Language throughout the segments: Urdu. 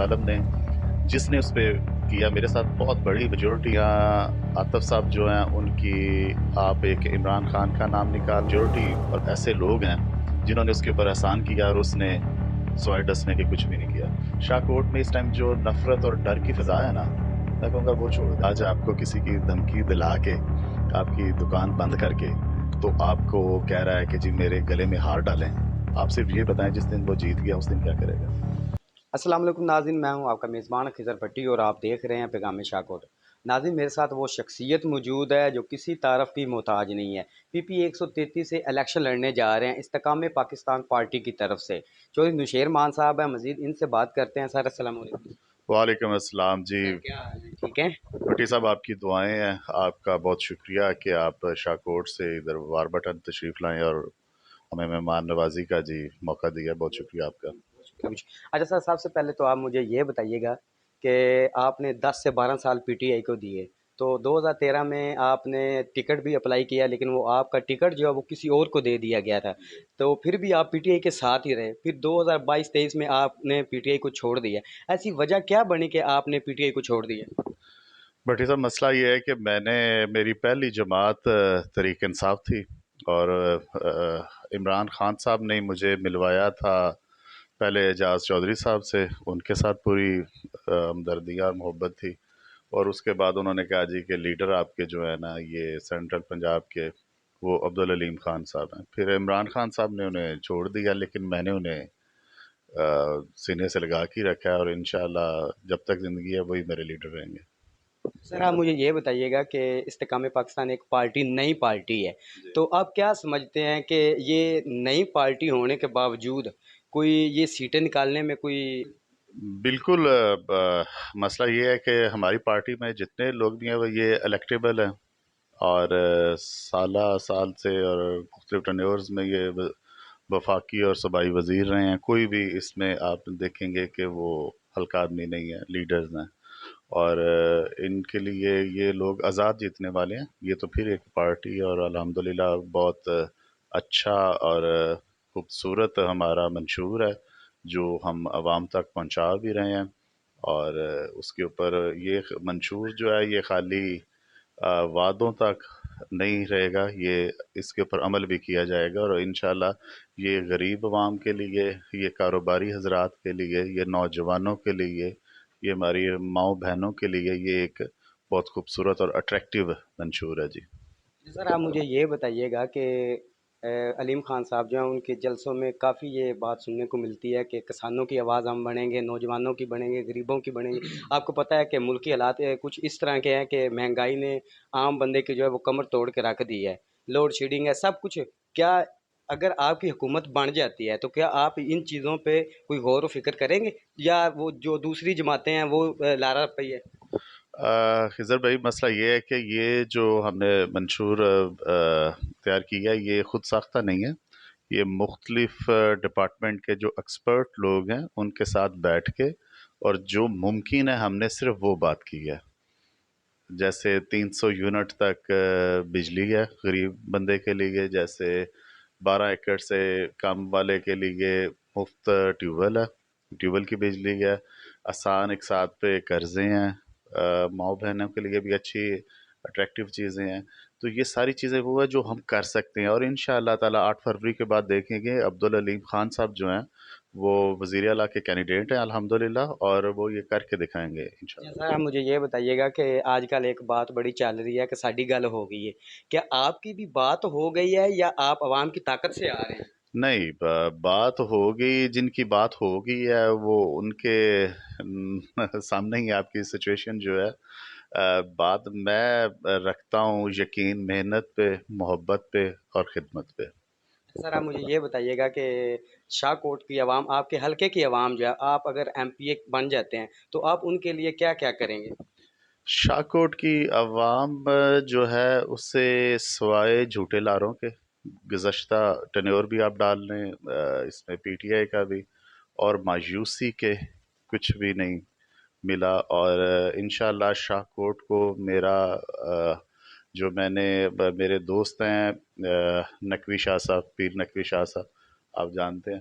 عالم نے جس نے اس پہ کیا، میرے ساتھ بہت بڑی میجورٹی آطف صاحب جو ہیں ان کی، آپ ایک عمران خان کا نام نکال، میجورٹی اور ایسے لوگ ہیں جنہوں نے اس کے اوپر احسان کیا اور اس نے سوائے ڈسنے کے کچھ بھی نہیں کیا. شاہ کوٹ میں اس ٹائم جو نفرت اور ڈر کی فضا ہے نا، میں کہوں گا وہ چھوڑ دیں. آج آپ کو کسی کی دھمکی دلا کے، آپ کی دکان بند کر کے، تو آپ کو وہ کہہ رہا ہے کہ جی میرے گلے میں ہار ڈالیں. آپ صرف یہ بتائیں جس دن وہ جیت گیا اس دن کیا کرے گا؟ السلام علیکم ناظرین، میں ہوں آپ کا میزبان خضر بھٹی اور آپ دیکھ رہے ہیں پیغام شاہ کوٹ. ناظرین، میرے ساتھ وہ شخصیت موجود ہے جو کسی تعارف کی محتاج نہیں ہے. پی پی 133 سے الیکشن لڑنے جا رہے ہیں استحکام پاکستان پارٹی کی طرف سے. چودھری نشیر مان صاحب ہیں، مزید ان سے بات کرتے ہیں. سر السلام علیکم. وعلیکم السلام جی. سر کیا حال ہے؟ ٹھیک ہے. بھٹی صاحب آپ کی دعائیں ہیں، آپ کا بہت شکریہ کہ آپ شاہ کوٹ سے ادھر وار بٹن تشریف لائیں اور ہمیں مہمان نوازی کا جی موقع دیا. بہت شکریہ آپ کا. اچھا سر، سب سے پہلے تو آپ مجھے یہ بتائیے گا کہ آپ نے 10 سے 12 سال پی ٹی آئی کو دیے، تو 2013 میں آپ نے ٹکٹ بھی اپلائی کیا، لیکن وہ آپ کا ٹکٹ جو ہے وہ کسی اور کو دے دیا گیا تھا، تو پھر بھی آپ پی ٹی آئی کے ساتھ ہی رہے. پھر 2022-23 میں آپ نے پی ٹی آئی کو چھوڑ دیا. ایسی وجہ کیا بنی کہ آپ نے پی ٹی آئی کو چھوڑ دیا؟ بھٹی صاحب مسئلہ یہ ہے کہ میری پہلی جماعت تحریک انصاف تھی، اور عمران خان صاحب نے مجھے ملوایا تھا پہلے اعجاز چودھری صاحب سے. ان کے ساتھ پوری ہمدردی اور محبت تھی، اور اس کے بعد انہوں نے کہا جی کہ لیڈر آپ کے جو ہے نا یہ سینٹرل پنجاب کے وہ عبدالعلیم خان صاحب ہیں. پھر عمران خان صاحب نے انہیں چھوڑ دیا، لیکن میں نے انہیں سینے سے لگا کے رکھا ہے، اور انشاءاللہ جب تک زندگی ہے وہی میرے لیڈر رہیں گے. سر آپ مجھے یہ بتائیے گا کہ استحکام پاکستان ایک پارٹی، نئی پارٹی ہے، تو آپ کیا سمجھتے ہیں کہ یہ نئی پارٹی ہونے کے باوجود کوئی یہ سیٹیں نکالنے میں کوئی؟ بالکل. مسئلہ یہ ہے کہ ہماری پارٹی میں جتنے لوگ بھی ہیں وہ یہ الیکٹیبل ہیں، اور سالہ سال سے اور مختلف ٹرنیورز میں یہ وفاقی اور صوبائی وزیر رہے ہیں. کوئی بھی اس میں آپ دیکھیں گے کہ وہ ہلکا آدمی نہیں ہے، لیڈرز ہیں، اور ان کے لیے یہ لوگ آزاد جیتنے والے ہیں. یہ تو پھر ایک پارٹی، اور الحمدللہ بہت اچھا اور خوبصورت ہمارا منشور ہے جو ہم عوام تک پہنچا بھی رہے ہیں. اور اس کے اوپر یہ منشور جو ہے یہ خالی وعدوں تک نہیں رہے گا، یہ اس کے اوپر عمل بھی کیا جائے گا. اور انشاءاللہ یہ غریب عوام کے لیے، یہ کاروباری حضرات کے لیے، یہ نوجوانوں کے لیے، یہ ہماری ماؤں بہنوں کے لیے یہ ایک بہت خوبصورت اور اٹریکٹیو منشور ہے جی. سر آپ مجھے یہ بتائیے گا کہ علیم خان صاحب جو ہیں ان کے جلسوں میں کافی یہ بات سننے کو ملتی ہے کہ کسانوں کی آواز ہم بنیں گے، نوجوانوں کی بنیں گے، غریبوں کی بنیں گے. آپ کو پتہ ہے کہ ملکی حالات کچھ اس طرح کے ہیں کہ مہنگائی نے عام بندے کی جو ہے وہ کمر توڑ کے رکھ دی ہے، لوڈ شیڈنگ ہے، سب کچھ. کیا اگر آپ کی حکومت بن جاتی ہے تو کیا آپ ان چیزوں پہ کوئی غور و فکر کریں گے، یا وہ جو دوسری جماعتیں ہیں وہ لارا پئی ہے؟ خضر بھائی مسئلہ یہ ہے کہ یہ جو ہم نے منشور تیار کیا یہ خود ساختہ نہیں ہے. یہ مختلف ڈپارٹمنٹ کے جو ایکسپرٹ لوگ ہیں ان کے ساتھ بیٹھ کے، اور جو ممکن ہے ہم نے صرف وہ بات کی ہے. جیسے 300 یونٹ تک بجلی ہے غریب بندے کے لیے، جیسے 12 ایکڑ سے کم والے کے لیے مفت ٹیوب ویل ہے، ٹیوب ویل کی بجلی ہے. آسان اقساط پہ قرضے ہیں، ماؤں بہنوں کے لیے بھی اچھی اٹریکٹیو چیزیں ہیں. تو یہ ساری چیزیں وہ ہے جو ہم کر سکتے ہیں، اور انشاءاللہ تعالی 8 فروری کے بعد دیکھیں گے عبدالعلیم خان صاحب جو ہیں وہ وزیر اعلیٰ کے کینڈیڈیٹ ہیں الحمدللہ، اور وہ یہ کر کے دکھائیں گے انشاءاللہ. سر آپ مجھے یہ بتائیے گا کہ آج کل ایک بات بڑی چل رہی ہے کہ ساڈی گل ہو گئی ہے، کیا آپ کی بھی بات ہو گئی ہے یا آپ عوام کی طاقت سے آ رہے ہیں؟ نہیں، بات ہوگی، جن کی بات ہوگی ہے وہ ان کے سامنے ہی آپ کی سچویشن جو ہے. بات میں رکھتا ہوں یقین محنت پہ، محبت پہ اور خدمت پہ. سر آپ مجھے یہ بتائیے گا کہ شاہ کوٹ کی عوام، آپ کے حلقے کی عوام جو ہے، آپ اگر ایم پی اے بن جاتے ہیں تو آپ ان کے لیے کیا کیا کریں گے؟ شاہ کوٹ کی عوام جو ہے اس سے سوائے جھوٹے لاروں کے، گزشتہ ٹنیور بھی آپ ڈال لیں اس میں پی ٹی آئی کا بھی، اور مایوسی کے کچھ بھی نہیں ملا. اور انشاءاللہ شاہ کوٹ کو میرا جو میں نے میرے دوست ہیں نقوی شاہ صاحب، پیر نقوی شاہ صاحب آپ جانتے ہیں،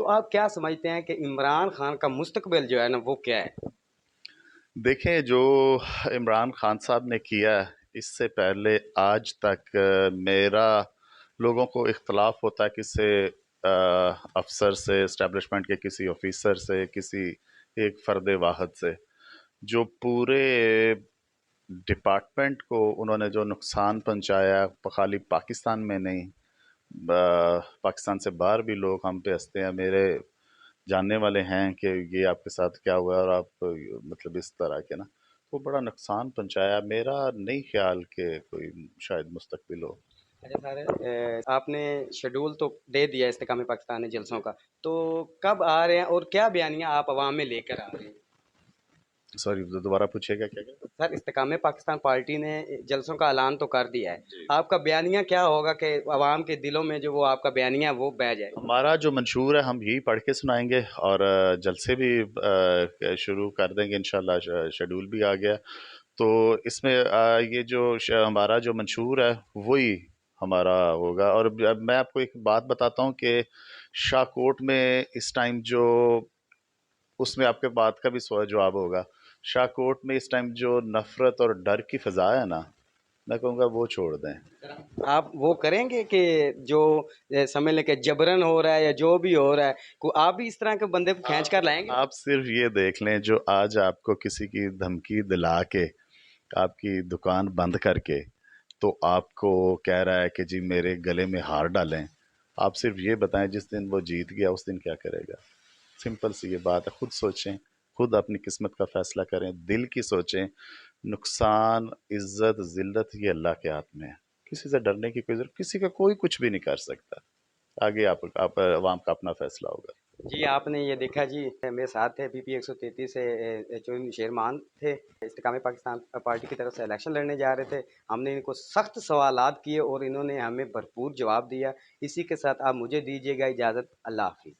تو آپ کیا سمجھتے ہیں کہ عمران خان کا مستقبل جو ہے نا وہ کیا ہے؟ دیکھیں جو عمران خان صاحب نے کیا اس سے پہلے آج تک میرا لوگوں کو اختلاف ہوتا ہے کسی افسر سے، اسٹیبلشمنٹ کے کسی آفیسر سے، کسی ایک فرد واحد سے، جو پورے ڈپارٹمنٹ کو انہوں نے جو نقصان پہنچایا، خالی پاکستان میں نہیں، پاکستان سے باہر بھی لوگ ہم پہ ہنستے ہیں، میرے جاننے والے ہیں کہ یہ آپ کے ساتھ کیا ہوا ہے، اور آپ مطلب اس طرح کے نا وہ بڑا نقصان پہنچایا، میرا نہیں خیال کہ کوئی شاید مستقبل ہو۔ اچھا سر، آپ نے شیڈول تو دے دیا استحکام پاکستان جلسوں کا، تو کب آ رہے ہیں اور کیا بیانیہ آپ عوام میں لے کر آ رہے ہیں؟ سوری دوبارہ پوچھے گا کیا کیا؟ سر، استحکام پاکستان پارٹی نے جلسوں کا اعلان تو کر دیا ہے، آپ کا بیانیہ کیا ہوگا کہ عوام کے دلوں میں جو وہ آپ کا بیانیہ ہے وہ بہ جائے؟ ہمارا جو منشور ہے ہم یہی پڑھ کے سنائیں گے، اور جلسے بھی شروع کر دیں گے انشاءاللہ، شیڈول بھی آ گیا، تو اس میں یہ جو ہمارا جو منشور ہے وہی ہمارا ہوگا۔ اور اب میں آپ کو ایک بات بتاتا ہوں کہ شاہ کوٹ میں اس ٹائم جو، اس میں آپ کے بات کا بھی سوال جواب ہوگا، شاہ کوٹ میں اس ٹائم جو نفرت اور ڈر کی فضا ہے نا، میں کہوں گا وہ چھوڑ دیں۔ آپ وہ کریں گے کہ جو سمجھ لیں کہ جبرن ہو رہا ہے یا جو بھی ہو رہا ہے، کو آپ بھی اس طرح کے بندے کو کھینچ کر لائیں گے؟ آپ صرف یہ دیکھ لیں، جو آج آپ کو کسی کی دھمکی دلا کے، آپ کی دکان بند کر کے، تو آپ کو کہہ رہا ہے کہ جی میرے گلے میں ہار ڈالیں، آپ صرف یہ بتائیں جس دن وہ جیت گیا اس دن کیا کرے گا؟ سمپل سی یہ بات ہے، خود سوچیں، خود اپنی قسمت کا فیصلہ کریں، دل کی سوچیں، نقصان، عزت، ذلت یہ اللہ کے ہاتھ میں ہے، کسی سے ڈرنے کی کوئی ضرورت، کسی کا کوئی کچھ بھی نہیں کر سکتا، آگے آپ عوام کا اپنا فیصلہ ہوگا۔ جی، آپ نے یہ دیکھا جی، میرے ساتھ تھے پی پی 133 سے چودھری شیرمان تھے، استحکام پاکستان پارٹی کی طرف سے الیکشن لڑنے جا رہے تھے، ہم نے ان کو سخت سوالات کیے اور انہوں نے ہمیں بھرپور جواب دیا۔ اسی کے ساتھ آپ مجھے دیجیے گا اجازت، اللہ حافظ۔